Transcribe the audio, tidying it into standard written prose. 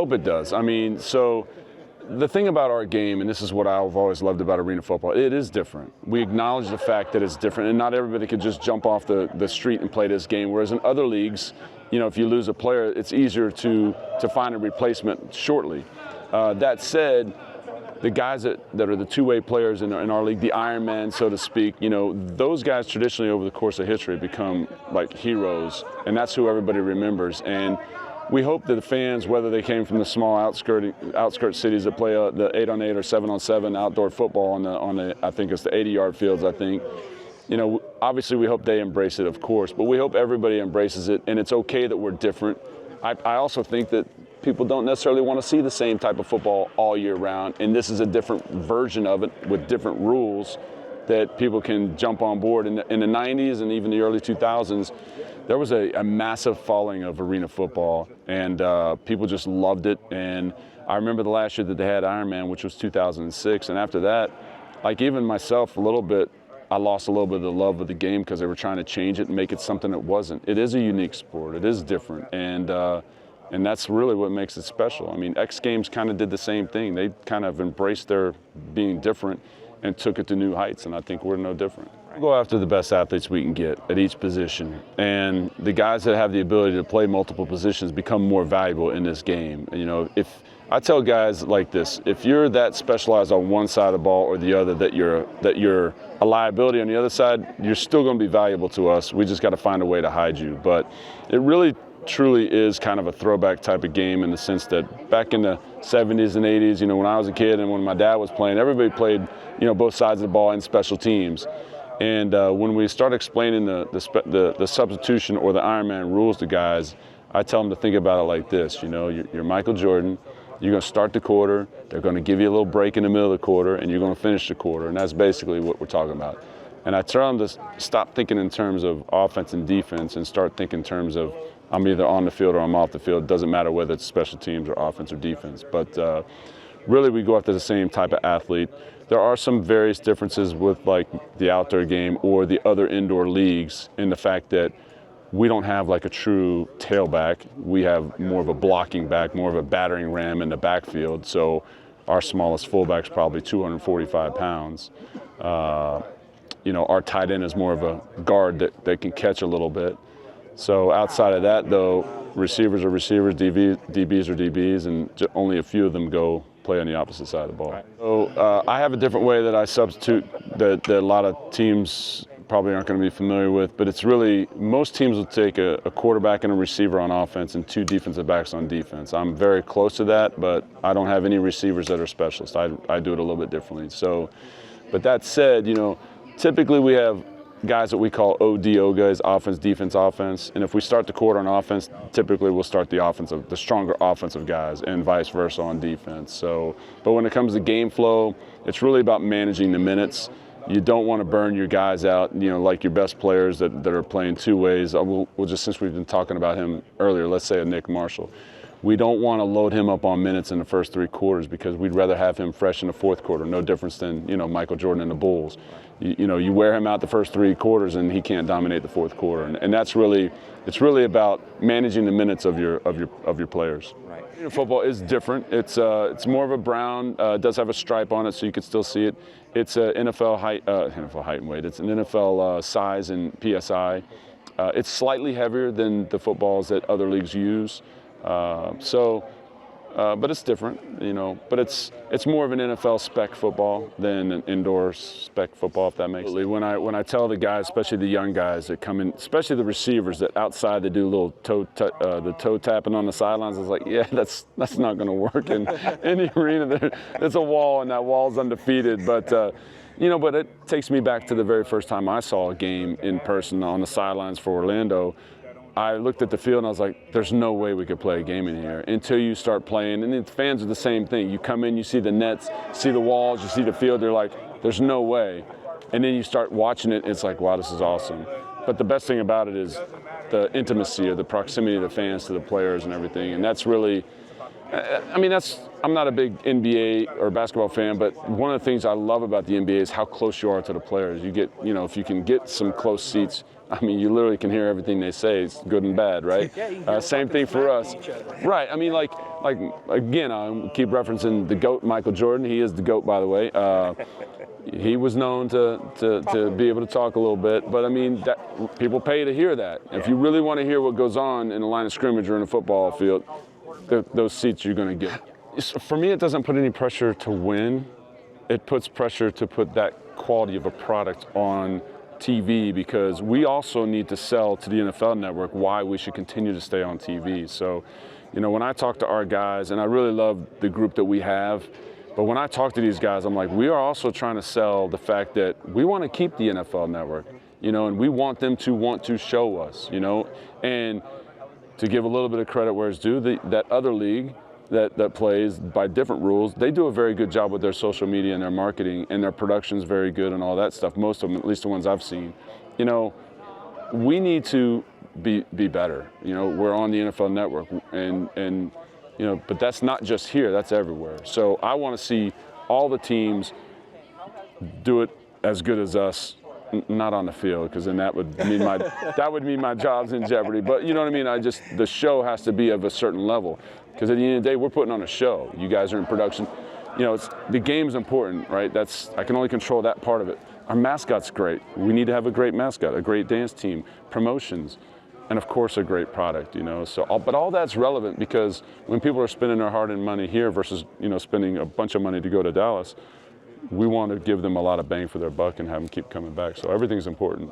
hope it does. I mean, so the thing about our game, and this is what I've always loved about arena football, it is different. We acknowledge the fact that it's different, and not everybody could just jump off the street and play this game, whereas in other leagues, you know, if you lose a player, it's easier to find a replacement shortly. That said, the guys that are the two-way players in our league, the Iron Man, so to speak, you know, those guys traditionally over the course of history become like heroes, and that's who everybody remembers. And we hope that the fans, whether they came from the small outskirt cities that play the 8-on-8 or 7-on-7 outdoor football on the I think it's the 80-yard fields, I think, you know, obviously we hope they embrace it, of course, but we hope everybody embraces it, and it's okay that we're different. I also think that people don't necessarily want to see the same type of football all year round, and this is a different version of it with different rules that people can jump on board. In the 90s and even the early 2000s, there was a massive following of arena football, and people just loved it. And I remember the last year that they had Ironman, which was 2006, and after that, like even myself a little bit, I lost a little bit of the love of the game because they were trying to change it and make it something it wasn't. It is a unique sport. It is different, and that's really what makes it special. I mean, X Games kind of did the same thing. They kind of embraced their being different and took it to new heights, and I think we're no different. We go after the best athletes we can get at each position, and the guys that have the ability to play multiple positions become more valuable in this game. You know, if I tell guys like this, if you're that specialized on one side of the ball or the other, that you're a liability on the other side, you're still going to be valuable to us. We just got to find a way to hide you. But it really truly is kind of a throwback type of game in the sense that back in the 70s and 80s, you know, when I was a kid and when my dad was playing, everybody played, you know, both sides of the ball and special teams. And when we start explaining the substitution or the Ironman rules to guys, I tell them to think about it like this. You know, you're Michael Jordan. You're going to start the quarter. They're going to give you a little break in the middle of the quarter, and you're going to finish the quarter. And that's basically what we're talking about. And I tell them to stop thinking in terms of offense and defense and start thinking in terms of I'm either on the field or I'm off the field. It doesn't matter whether it's special teams or offense or defense. But really, we go after the same type of athlete. There are some various differences with like the outdoor game or the other indoor leagues in the fact that we don't have like a true tailback. We have more of a blocking back, more of a battering ram in the backfield. So our smallest fullback's probably 245 pounds. You know, our tight end is more of a guard that can catch a little bit. So outside of that, though, receivers are receivers, DBs are DBs, and only a few of them go play on the opposite side of the ball. So I have a different way that I substitute that a lot of teams probably aren't going to be familiar with, but it's really, most teams will take a quarterback and a receiver on offense and two defensive backs on defense. I'm very close to that, but I don't have any receivers that are specialists. I do it a little bit differently. So, but that said, you know, typically we have guys that we call ODO guys, offense, defense, offense. And if we start the quarter on offense, typically we'll start the stronger offensive guys and vice versa on defense. So, but when it comes to game flow, it's really about managing the minutes. You don't want to burn your guys out, you know, like your best players that are playing two ways. We'll just, since we've been talking about him earlier, let's say a Nick Marshall. We don't want to load him up on minutes in the first three quarters because we'd rather have him fresh in the fourth quarter. No difference than, you know, Michael Jordan and the Bulls. You know, you wear him out the first three quarters and he can't dominate the fourth quarter. And that's really, it's really about managing the minutes of your players. Right. You know, football is different. It's more of a brown. It does have a stripe on it, so you can still see it. It's an NFL height and weight. It's an NFL size and PSI. It's slightly heavier than the footballs that other leagues use. But it's different, you know. But it's more of an NFL spec football than an indoor spec football, if that makes sense. When I tell the guys, especially the young guys that come in, especially the receivers that outside they do a little toe tapping on the sidelines, it's like, yeah, that's not going to work in the arena. There's a wall, and that wall's undefeated. But you know, but it takes me back to the very first time I saw a game in person on the sidelines for Orlando. I looked at the field and I was like, there's no way we could play a game in here until you start playing. And the fans are the same thing. You come in, you see the nets, see the walls, you see the field, they're like, there's no way. And then you start watching it, it's like, wow, this is awesome. But the best thing about it is the intimacy or the proximity of the fans to the players and everything. And that's really, I mean, I'm not a big NBA or basketball fan, but one of the things I love about the NBA is how close you are to the players. You get, if you can get some close seats, I mean, you literally can hear everything they say. It's good and bad, right? Same thing for us. Right. I mean, like again, I keep referencing the GOAT, Michael Jordan. He is the GOAT, by the way. He was known to be able to talk a little bit, but I mean, people pay to hear that. If you really want to hear what goes on in the line of scrimmage or in a football field, those seats you're going to get. For me, it doesn't put any pressure to win. It puts pressure to put that quality of a product on TV, because we also need to sell to the NFL Network why we should continue to stay on TV. So, when I talk to our guys, and I really love the group that we have, but when I talk to these guys, I'm like, we are also trying to sell the fact that we want to keep the NFL Network, and we want them to want to show us, and to give a little bit of credit where it's due, that other league that plays by different rules, they do a very good job with their social media and their marketing, and their production's very good and all that stuff. Most of them, at least the ones I've seen. We need to be better. We're on the NFL Network, and but that's not just here, that's everywhere. So I want to see all the teams do it as good as us. Not on the field, because then that would mean my job's in jeopardy. But you know what I mean? The show has to be of a certain level, because at the end of the day, we're putting on a show. You guys are in production. The game's important, right? I can only control that part of it. Our mascot's great. We need to have a great mascot, a great dance team, promotions, and of course a great product. So, but all that's relevant, because when people are spending their hard-earned money here versus spending a bunch of money to go to Dallas, we want to give them a lot of bang for their buck and have them keep coming back. So everything's important.